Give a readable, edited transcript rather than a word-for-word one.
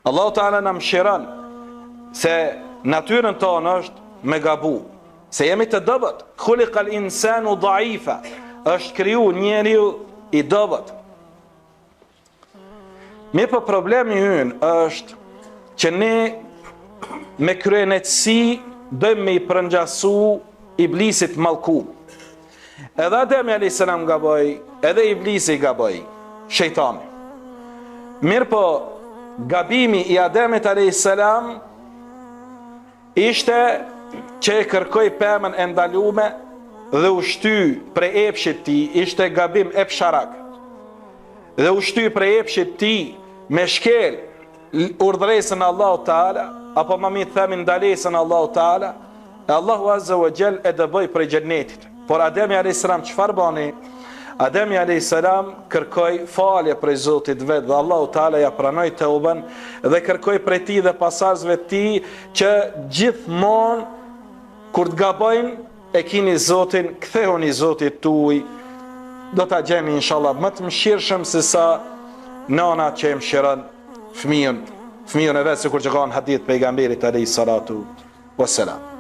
Allahu Teala na mëshiron se natyrën tonë është me gabu, se jemi të dobët. Khuliqal insanu dhaifa, është kriju njeriu i dobët. Mirë, po problemi ynë është që ne me kryenetësi dojmë me i përngjasu iblisit mallku. Edhe Ademi a.s. gaboj, edhe iblisi gaboj, shejtani. Mirë, po gabimi i Ademit a.s. ishte që e kërkoj pemën e ndalume dhe u shty prej epshit ti, ishte gabim epsharak. Dhe u shty prej epshit ti me shkel urdhresën Allahu Teala, apo më mirë themi ndalesën Allahu Teala, e Allahu Azza wa Jall e dëboj prej xhennetit. Por Ademi a.s. çfarë bani? Ademi a.s. kërkoi falje prej Zotit vet dhe Allahu Teala ja pranoi teuben dhe kërkoi prej tij dhe pasardhësve të tij që gjithmonë kur të gabojnë e kini Zotin, kthehuni Zotit tuaj, do ta gjeni inshallah më të mëshirshëm se sa nana që e mëshiron fëmijën e vet, sikur që ka në hadith pejgamberit alayhi salatu wassalam.